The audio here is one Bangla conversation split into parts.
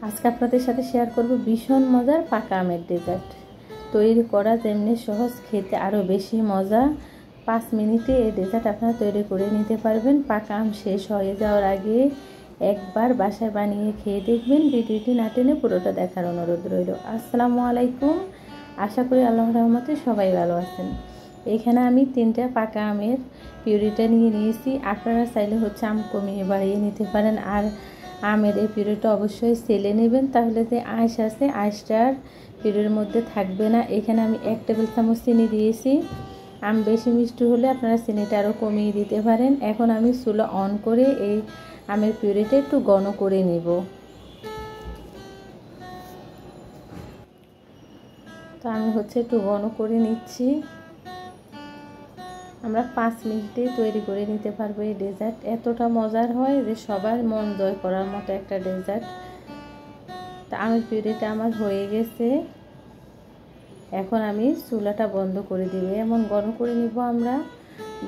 আজকে আপনাদের সাথে শেয়ার করব ভীষণ মজার পাকা আমের ডেজার্ট। তৈরি করা যেমনি সহজ, খেতে আরও বেশি মজা। 5 মিনিটে এই ডেজার্ট আপনারা তৈরি করে নিতে পারবেন। পাকা আম শেষ হয়ে যাওয়ার আগে একবার বাসায় বানিয়ে খেয়ে দেখবেন। ভিডিওটি না টেনে পুরোটা দেখার অনুরোধ রইল। আসসালামু আলাইকুম, আশা করি আল্লাহর রহমতে সবাই ভালো আছেন। এখানে আমি 3টা পাকা আমের পিউরিটা নিয়েছি। আপনারা চাইলে আম কমিয়ে বাড়িয়ে নিতে পারেন। আর আমের এই পিউরিটা অবশ্যই সেলে নেবেন, তাহলে যে আঁশ আছে আঁশটার পিউরির মধ্যে থাকবে না। এখানে আমি 1 টেবিল চামচ চিনি দিয়েছি। আম বেশি মিষ্টি হলে আপনারা চিনিটা আরও কমিয়ে দিতে পারেন। এখন আমি চুলা অন করে এই আমের পিউরিটা একটু ঘন করে নিব। তো আমি একটু ঘন করে নিচ্ছি। আমরা 5 মিনিটে তৈরি করে নিতে পারবো এই ডেজার্ট। এতটা মজার হয় যে সবার মন জয় করার মতো একটা ডেজার্ট। তা আমের পিউরিটা আমার হয়ে গেছে। এখন আমি চুলাটা বন্ধ করে দিব। এমন ঘন করে নিব, আমরা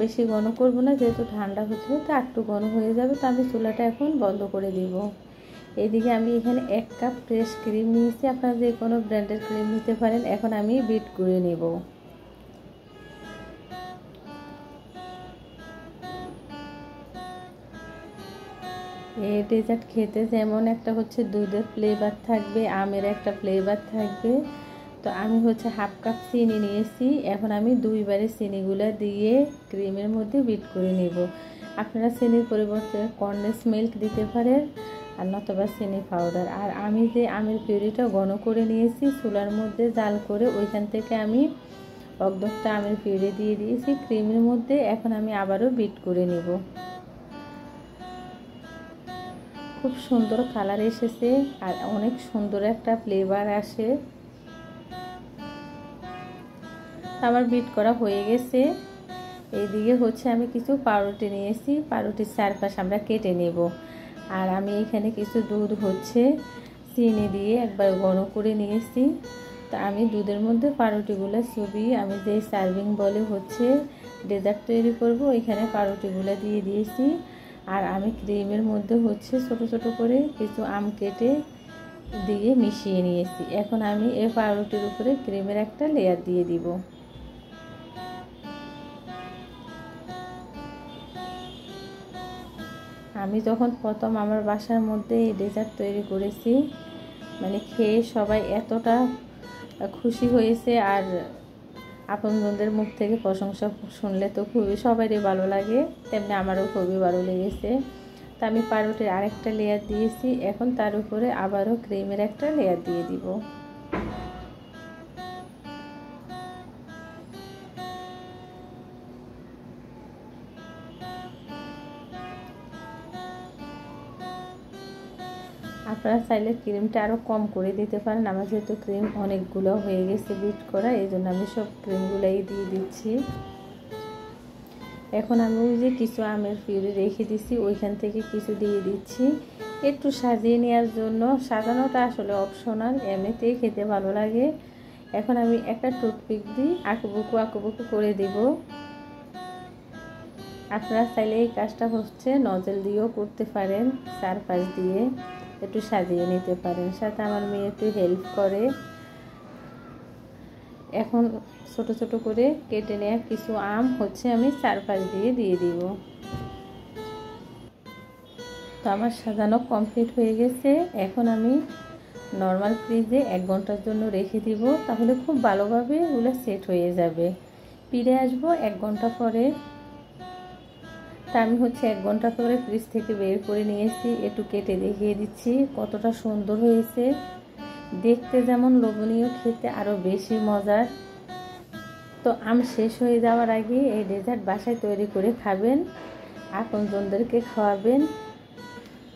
বেশি ঘন করব না, যেহেতু ঠান্ডা হতে হতে একটু ঘন হয়ে যাবে। তো আমি চুলাটা এখন বন্ধ করে দিব। এদিকে আমি এখানে 1 কাপ ফ্রেশ ক্রিম নিয়েছি। আপনারা যে কোনো ব্র্যান্ডের ক্রিম নিতে পারেন। এখন আমি বিট করে নেব। এই ডেজার্ট খেতে যেমন একটা দুধের ফ্লেভার থাকবে, আমের একটা ফ্লেভার থাকবে। তো আমি 1/2 কাপ চিনি নিয়েছি। এখন আমি 2 বারে চিনিগুলো দিয়ে ক্রিমের মধ্যে বিট করে নেব। আপনারা চিনির পরিবর্তে কনডেন্স মিল্ক দিতে পারেন, আর নতুবা চিনি পাউডার। আর আমি যে আমের পিউরিটা ঘন করে নিয়েছি, চুলার মধ্যে জাল করে ওইখান থেকে আমি অর্ধেকটা আমের পিউরি দিয়ে দিয়েছি ক্রিমের মধ্যে। এখন আমি আবারও বিট করে নেব। খুব সুন্দর কালার এসেছে আর অনেক সুন্দর একটা ফ্লেভার আসে। আমার বিট করা হয়ে গেছে। এইদিকে আমি কিছু পাউরুটি নিয়েছি। পাউরুটির চারপাশ আমরা কেটে নেব। আর আমি এখানে কিছু দুধ চিনি দিয়ে একবার ঘন করে নিয়েছি। তা আমি দুধের মধ্যে পাউরুটিগুলো চুবিয়ে আমি যে সার্ভিং বলে ডেজার্ট তৈরি করব, এখানে পাউরুটিগুলো দিয়ে দিয়েছি। আর আমি ক্রিমের মধ্যে ছোট ছোট করে কিছু আম কেটে দিয়ে মিশিয়ে নিয়েছি। এখন আমি এই পাউরুটির উপরে ক্রিমের একটা লেয়ার দিয়ে দিব। আমি যখন প্রথম আমার বাসার মধ্যে এই ডেজার্ট তৈরি করেছি, খেয়ে সবাই এতটা খুশি হয়েছে। আর আপনজনদের মুখ থেকে প্রশংসা শুনলে তো সবারই ভালো লাগে, তেমনি আমারও খুবই ভালো লেগেছে। তা আমি পাউরুটির আরেকটা লেয়ার দিয়েছি। এখন তার উপরে আবারও ক্রিমের একটা লেয়ার দিয়ে দিব। আপনারা চাইলে ক্রিমটা আরও কম করে দিতে পারেন। আমার যেহেতু ক্রিম অনেকগুলো হয়ে গেছে বিট করা, এই জন্য আমি সব ক্রিমগুলোই দিয়ে দিচ্ছি। এখন আমি ওই যে কিছু আমের পিউরি রেখে দিচ্ছি, ওইখান থেকে কিছু দিয়ে দিচ্ছি একটু সাজিয়ে নেওয়ার জন্য। সাজানোটা আসলে অপশনাল, এমনিতেই খেতে ভালো লাগে। এখন আমি একটা টুথপিক দিয়ে আঁকুবুকু করে দেব। আপনারা চাইলে এই কাজটা নজল দিয়েও করতে পারেন, চারপাশ দিয়ে একটু সাজিয়ে নিতে পারেন। সাথে আমার মেয়ে একটু হেল্প করে। এখন ছোট ছোট করে কেটে নেওয়া কিছু আম আমি চারপাশ দিয়ে দিব। তো আমার সাজানো কমপ্লিট হয়ে গেছে। এখন আমি নর্মাল ফ্রিজে 1 ঘন্টার জন্য রেখে দিব, তাহলে খুব ভালোভাবে এগুলো সেট হয়ে যাবে। ফিরে আসবো 1 ঘন্টা পরে। তা আমি 1 ঘন্টা পরে ফ্রিজ থেকে বের করে নিয়েছি। একটু কেটে দেখিয়ে দিচ্ছি কতটা সুন্দর হয়েছে। দেখতে যেমন লোভনীয়, খেতে আরও বেশি মজার। তো আম শেষ হয়ে যাওয়ার আগে এই ডেজার্ট বাসায় তৈরি করে খাবেন, আপনজনদেরকে খাওয়াবেন।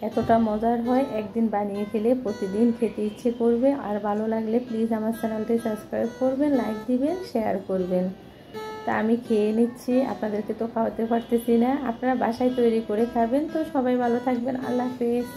এতটা মজার হয়, একদিন বানিয়ে খেলে প্রতিদিন খেতে ইচ্ছে করবে। আর ভালো লাগলে প্লিজ আমার চ্যানেলটি সাবস্ক্রাইব করবেন, লাইক দিবেন, শেয়ার করবেন। তা আমি খেয়ে নিচ্ছি, আপনাদেরকে তো খাওয়াতে পারতেছি না। আপনারা বাসায় তৈরি করে খাবেন। তো সবাই ভালো থাকবেন। আল্লাহ হাফেজ।